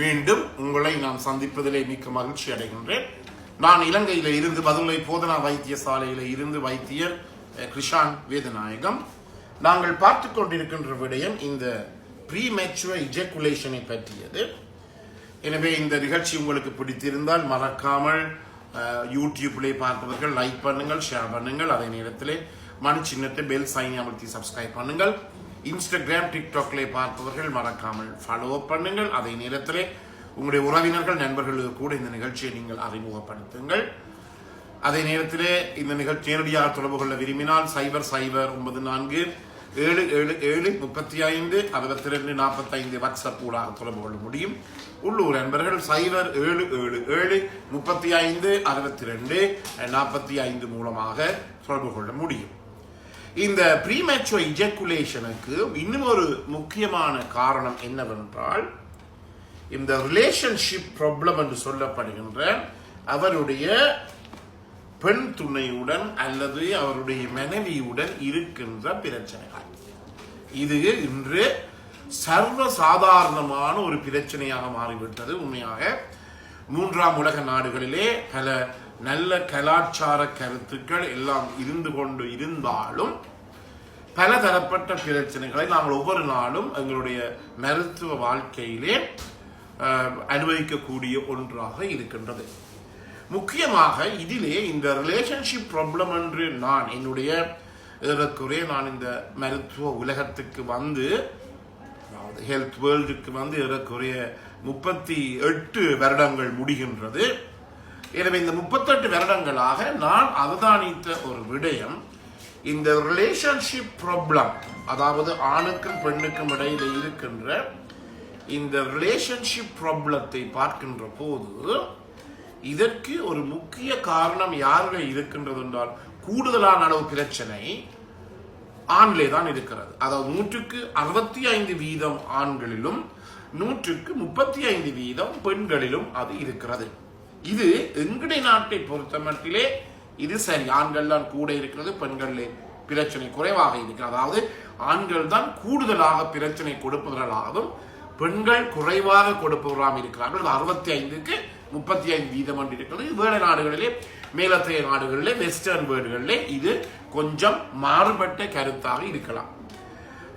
மீண்டும் உங்களை நான் சந்திப்பதிலே மிக்க மகிழ்ச்சி அடைகின்றேன். நான் இலங்கையில இருந்து பதுளை போதனா வைத்தியசாலையில இருந்து வைத்தியர் கிருஷான் வேதநாயகம். நாங்கள் பார்த்து கொண்டிருக்கின்ற விடயம் இந்த ப்ரீமெச்சுவர் இஜாகுலேஷனை பற்றியது. எனவே இந்த நிகழ்ச்சி உங்களுக்கு பிடித்திருந்தால் மறக்காமல் யூடியூப்ல பார்ப்பவர்கள் லைக் பண்ணுங்கள், ஷேர் பண்ணுங்கள். அதே நேரத்தில் மணி சின்னத்தை பெல் சைன் அமர்த்தி சப்ஸ்கிரைப் பண்ணுங்கள். இன்ஸ்டாகிராம் டிக்டாக்ல பார்ப்பவர்கள் மறக்காமல் ஃபாலோ பண்ணுங்கள். அதே நேரத்தில் உங்களுடைய உறவினர்கள் நண்பர்களுக்கு கூட இந்த நிகழ்ச்சியை நீங்கள் அறிமுகப்படுத்துங்கள். அதே நேரத்தில் இந்த நிகழ்ச்சி நேரடியாக தொடர்பு கொள்ள விரும்பினால் 009477356245 வாட்ஸ்அப் ஊடாக தொடர்பு கொள்ள முடியும். உள்ளூர் நண்பர்கள் 0777356245 மூலமாக தொடர்பு கொள்ள முடியும். இந்த ப்ரீமெச்சுவர் இஜாகுலேஷனுக்கு இன்னும் ஒரு முக்கியமான காரணம் என்னவென்றால், இந்த ரிலேஷன்ஷிப் ப்ராப்ளம் என்று சொல்லப்படுகின்ற அவருடைய பெண் துணையுடன் அல்லது அவருடைய மனைவியுடன் இருக்கின்ற பிரச்சனைகள். இது இன்று சர்வசாதாரணமான ஒரு பிரச்சனையாக மாறிவிட்டது. உண்மையாக 3ஆம் உலக நாடுகளிலே பல நல்ல கலாச்சார கருத்துக்கள் எல்லாம் இருந்து கொண்டு இருந்தாலும் பல தரப்பட்ட பிரச்சனைகளை நாங்கள் ஒவ்வொரு நாளும் எங்களுடைய மருத்துவ வாழ்க்கையிலே அனுபவிக்கக்கூடிய ஒன்றாக இருக்கின்றது. முக்கியமாக இதிலே இந்த ரிலேஷன்ஷிப் ப்ராப்ளம் என்று நான் என்னுடைய நான் இந்த மருத்துவ உலகத்துக்கு வந்து ஹெல்த் வேர்ல்டுக்கு வந்து ஏறக்குறைய 38 வருடங்கள் முடிகின்றது. எனவே இந்த 38 வருடங்களாக நான் அவதானித்த ஒரு விடயம், இந்த ரிலேஷன்ஷிப் ப்ராப்ளம், அதாவது ஆணுக்கும் பெண்ணுக்கும் இடையில இருக்கின்ற இந்த ரிலேஷன்ஷிப் ப்ராப்ளத்தை பார்க்கின்ற போது இதற்கு ஒரு முக்கிய காரணம் யாருடைய இருக்கின்றது என்றால், கூடுதலான அளவு பிரச்சனை ஆண்களே தான் இருக்கிறது. அதாவது 100க்கு 65% ஆண்களிலும் 100க்கு 35% பெண்களிலும் அது இருக்கிறது. இது எங்களுடைய நாட்டை பொறுத்த மட்டிலே இது சரி, ஆண்கள் தான் கூட இருக்கிறது, பெண்களிலே பிரச்சனை குறைவாக இருக்கிறது. அதாவது ஆண்கள் தான் கூடுதலாக பிரச்சனை கொடுப்பவர்களாகவும் பெண்கள் குறைவாக கொடுப்பவர்களாக இருக்கிறார்கள். 65க்கு 35% இருக்கிறது. வேலை நாடுகளிலே, மேலத்தைய நாடுகளிலே, வெஸ்டர்ன் வேர்ல்டுகளிலே இது கொஞ்சம் மாறுபட்ட கருத்தாக இருக்கலாம்.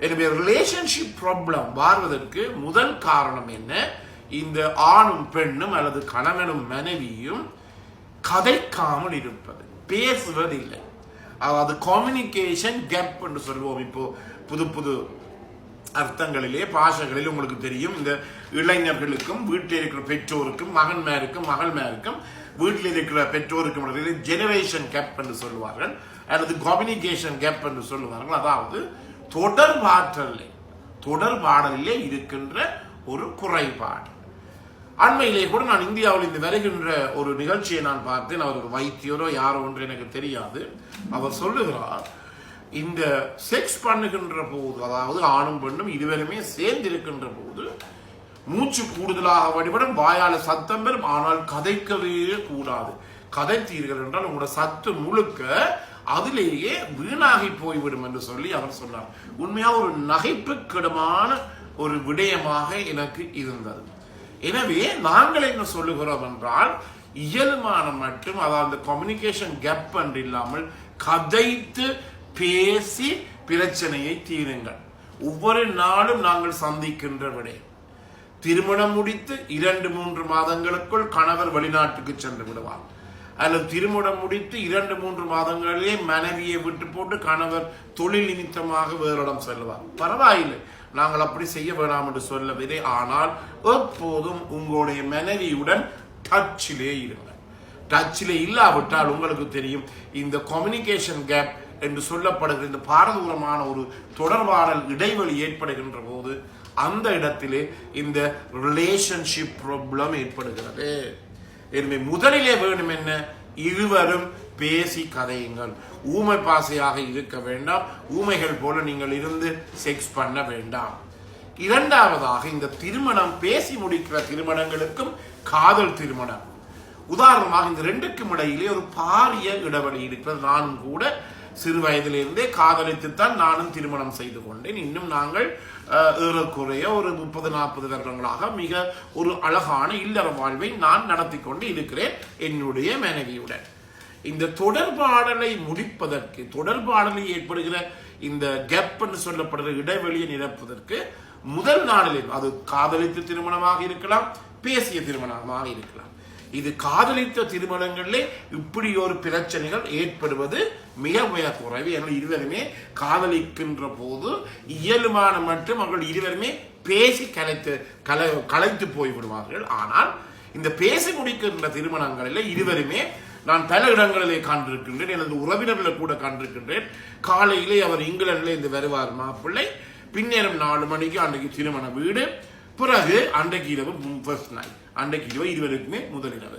எனவே ரிலேஷன்ஷிப் ப்ராப்ளம் வாழ்வதற்கு முதல் காரணம் என்ன? இந்த ஆணும் பெண்ணும் அல்லது கணவனும் மனைவியும் கதைக்காமல் இருப்பது, பேசுவதில்லை. அதாவது கம்யூனிகேஷன் கேப் என்று சொல்லுவோம். இப்போ புது புது அர்த்தங்களிலே பாஷைகளில் உங்களுக்கு தெரியும், இந்த இளைஞர்களுக்கும் வீட்டில் இருக்கிற பெற்றோருக்கும் மகள்மாருக்கும் வீட்டில் இருக்கிற பெற்றோருக்கும் ஜெனரேஷன் கேப் என்று சொல்லுவார்கள், அல்லது கம்யூனிகேஷன் கேப் என்று சொல்லுவார்கள். அதாவது தொடர்பாடலிலே இருக்கின்ற ஒரு குறைபாடு. அண்மையிலே கூட நான் இந்தியாவில் இந்த வருகின்ற ஒரு நிகழ்ச்சியை நான் பார்த்தேன். அவர் ஒரு வைத்தியரோ யாரோ ஒன்று எனக்கு தெரியாது. அவர் சொல்லுகிறார், இந்த செக்ஸ் பண்ணுகின்ற போது, அதாவது ஆணும் பெண்ணும் இருவருமே சேர்ந்து இருக்கின்ற போது மூச்சு கூடுதலாக வடிவடும், வாயால சத்தம் பெறும், ஆனால் கதைக்கவே கூடாது. கதைத்தீர்கள் என்றால் உங்களோட சத்து முழுக்க அதிலேயே வீணாகி போய்விடும் என்று சொல்லி அவர் சொன்னார். உண்மையாக ஒரு நகைப்புக்கிடமான ஒரு விடயமாக எனக்கு இருந்தது. எனவே நாங்கள் என்ன சொல்லுகிறோம் என்றால், இயல்பான மட்டும், அதாவது கம்யூனிகேஷன் கேப் என்று இல்லாமல் கதைத்து பேசி பிரச்சனையை தீருங்கள். ஒவ்வொரு நாளும் நாங்கள் சந்திக்கின்ற விடயம், திருமணம் முடித்து 2-3 மாதங்களுக்குள் கணவர் வெளிநாட்டுக்கு சென்று விடுவார், அல்லது திருமணம் முடித்து 2-3 மாதங்களிலே மனைவியை விட்டு போட்டு கணவர் தொழில் நிமித்தமாக வேறிடம் செல்வார். பரவாயில்லை, நாங்கள் அப்படி செய்ய வேண்டாம் என்று சொல்லவில்லை. ஆனால் எப்போதும் உங்களுடைய மனைவியுடன் டச்சிலே இருங்கள். டச்சிலே இல்லாவிட்டால் உங்களுக்கு தெரியும், இந்த கம்யூனிகேஷன் கேப் என்று சொல்லப்படுகிற இந்த பாரதூரமான ஒரு தொடர்பாடல் இடைவெளி ஏற்படுகின்ற போது அந்த இடத்திலே இந்த ரிலேஷன்ஷிப் ப்ராப்ளம் ஏற்படுகிறது. எனவே முதலிலே வேணும் என்ன? இருவரும் பேசி கதையுங்கள். ஊமை பாசையாக இருக்க வேண்டாம், ஊமைகள் போல நீங்கள் இருந்து செக்ஸ் பண்ண வேண்டாம். இரண்டாவதாக, இந்த திருமணம் பேசி முடிக்கிற திருமணங்களுக்கும் காதல் திருமணம், உதாரணமாக இந்த ரெண்டுக்கும் இடையிலே ஒரு பாரிய இடைவெளி இருக்கிறது. நானும் கூட சிறு வயதிலிருந்தே காதலித்துத்தான் நானும் திருமணம் செய்து கொண்டேன். இன்னும் நாங்கள் ஏறக்குறைய ஒரு 30-40 வருடங்களாக மிக ஒரு அழகான இல்லற வாழ்வை நான் நடத்தி கொண்டு இருக்கிறேன் என்னுடைய மனைவியுடன். இந்த தொடர்பாடலை முடிப்பதற்கு, தொடர்பாடலில் ஏற்படுகிற இந்த கேப் என்று சொல்லப்படுகிற இடைவெளியை நிரப்புவதற்கு முதல் நாளில், அது காதலித்த திருமணமாக இருக்கலாம், பேசிய திருமணமாக இருக்கலாம், இது காதலித்த திருமணங்களிலே இப்படி ஒரு பிரச்சனைகள் ஏற்படுவது மிக மிக குறைவு. எங்கள் இருவருமே காதலிக்கின்ற போது இயலுமான மட்டும் அவர்கள் இருவருமே பேசி கலைத்து போய்விடுவார்கள். ஆனால் இந்த பேசி முடிக்கின்ற திருமணங்களில் இருவருமே நான் பல இடங்களிலே கண்டிருக்கின்றேன், எனது உறவினர்களை கூட கண்டிருக்கின்றேன். காலையிலே அவர் இங்கிலாந்திலே இருந்து வருவார் மாப்பிள்ளை, பின்னேரம் 4 மணிக்கு அன்றைக்கு திருமண வீடு, பிறகு அன்றைக்கு இரவு ஃபர்ஸ்ட் நைட், அன்றைக்கு இரவு இருவருக்குமே முதல் இரவு.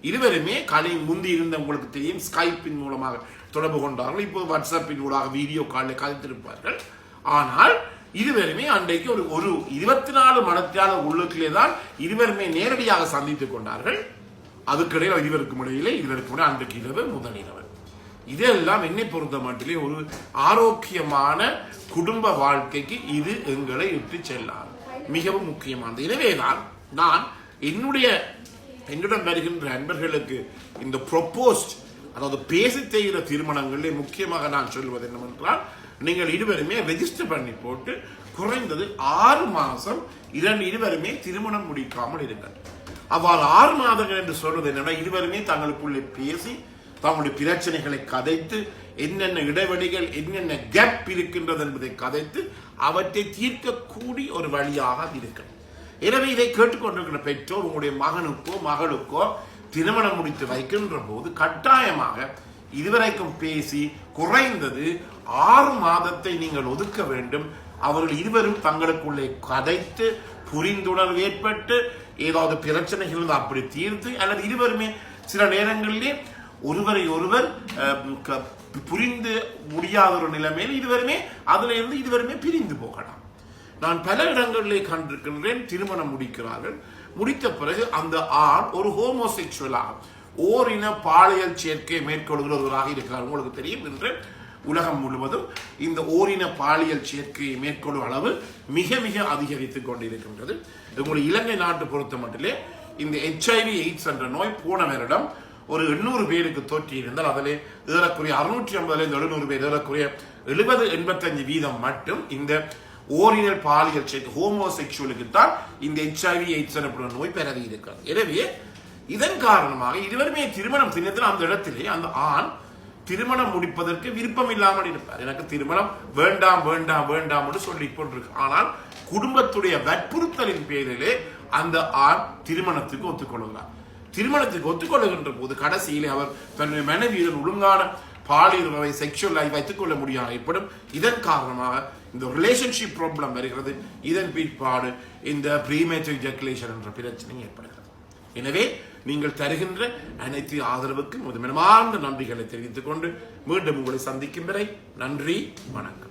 இருவருமே கலை முந்தி இருந்த உங்களுக்கு தெரியும் ஸ்கைப்பின் மூலமாக தொடர்பு கொண்டார்கள். இப்போ வாட்ஸ்அப்பின் மூலமாக வீடியோ காலில் கலைத்திருப்பார்கள். ஆனால் இருவருமே அன்றைக்கு ஒரு 24 மணித்தியால உள்ளுக்குள்ளே தான் இருவருமே நேரடியாக சந்தித்துக் கொண்டார்கள். அதுக்கிடையில் இருவருக்கும் இடையிலே அன்றைக்கு இரவு முதல் இரவு. இதெல்லாம் என்னை பொறுத்த மட்டிலே ஒரு ஆரோக்கியமான குடும்ப வாழ்க்கைக்கு இது எங்களை இட்டு செல்லாது, மிகவும் முக்கியமானது. எனவேதான் நான் என்னுடன் வருகின்ற நண்பர்களுக்கு இந்த ப்ரொபோஸ்ட், அதாவது பேசி செய்கிற திருமணங்களிலே முக்கியமாக நான் சொல்வது என்னவென்றால், நீங்கள் இருவருமே ரெஜிஸ்டர் பண்ணி போட்டு குறைந்தது 6 மாதம் இருவருமே திருமணம் முடிக்காமல் இருங்கள். அவ்வாறு 6 மாதங்கள் என்று சொல்வது என்னன்னா, இருவருமே தங்களுக்குள்ளே பேசி தங்களுடைய பிரச்சனைகளை கதைத்து, என்னென்ன இடைவெளிகள், என்னென்ன கேப் இருக்கின்றது என்பதை கதைத்து அவற்றை தீர்க்கக்கூடிய ஒரு வழியாக இருக்கிறது. எனவே இதை கேட்டுக்கொண்டிருக்கிற பெற்றோர் உங்களுடைய மகனுக்கோ மகளுக்கோ திருமணம் முடித்து வைக்கின்ற போது கட்டாயமாக இதுவரைக்கும் பேசி குறைந்தது 6 மாதத்தை நீங்கள் ஒதுக்க வேண்டும். அவர்கள் இருவரும் தங்களுக்குள்ளே கதைத்து புரிந்துணர்வு ஏற்பட்டு ஏதாவது பிரச்சனைகள் அப்படி தீர்த்து, அல்லது இருவருமே சில நேரங்களிலே ஒருவரை ஒருவர் புரிந்து முடியாத ஒரு நிலைமையில் இருவருமே பிரிந்து போகலாம். நான் பல இடங்களிலே கண்டிருக்கின்றேன், திருமணம் முடிக்கிறார்கள், முடித்த பிறகு அந்த ஆண் ஒரு ஹோமோசெக்சுவலாக ஓரின பாலியல் சேர்க்கை மேற்கொள்கிறவராக இருக்கிறார். உங்களுக்கு தெரியும், இன்று உலகம் முழுவதும் இந்த ஓரின பாலியல் சேர்க்கையை மேற்கொள்ளும் அளவு மிக மிக அதிகரித்துக் கொண்டிருக்கின்றது. உங்களுடைய இலங்கை நாட்டு பொறுத்த மட்டிலே இந்த HIV AIDS என்ற நோய் போன வருடம் ஒரு 800 பேருக்கு தோற்றி இருந்தால் அதிலே ஏறக்குறைய 650-700 பேர், ஏறக்குறைய 70-85% மட்டும் இந்த ஓரினல் பாலியல் சேர்க்கை ஹோமோசெக்சுவலுக்கு தான் இந்த HIV AIDS எனப்படும் நோய் பரவி இருக்கிறது. எனவே இதன் காரணமாக இருவருமே திருமணம் செய்யத்தில் அந்த இடத்திலே அந்த ஆண் திருமணம் முடிப்பதற்கு விருப்பம் இல்லாமல் இருப்பார். எனக்கு திருமணம் வேண்டாம் வேண்டாம் வேண்டாம் என்று சொல்லிக் கொண்டிருக்கு. ஆனால் குடும்பத்துடைய வற்புறுத்தலின் பேரிலே அந்த ஆண் திருமணத்துக்கு ஒத்துக்கொள்கிறார். திருமணத்துக்கு ஒத்துக்கொள்ளுகின்ற போது கடைசியிலே அவர் தன்னுடைய மனைவியுடன் ஒழுங்கான பாலியல் உறவை, செக்ஷுவல் லைஃப் வைத்துக் கொள்ள முடியாமல் ஏற்படும். இதன் காரணமாக இந்த ரிலேஷன்ஷிப் ப்ராப்ளம் வருகிறது. இதன் பிற்பாடு இந்த ப்ரீமேச்சர் எஜாகுலேஷன் என்ற பிரச்சனை ஏற்படுகிறது. எனவே நீங்கள் தருகின்ற அனைத்து ஆதரவுக்கும் மனமார்ந்த நன்றிகளை தெரிவித்துக் கொண்டு மீண்டும் உங்களை சந்திக்கும் வரை நன்றி, வணக்கம்.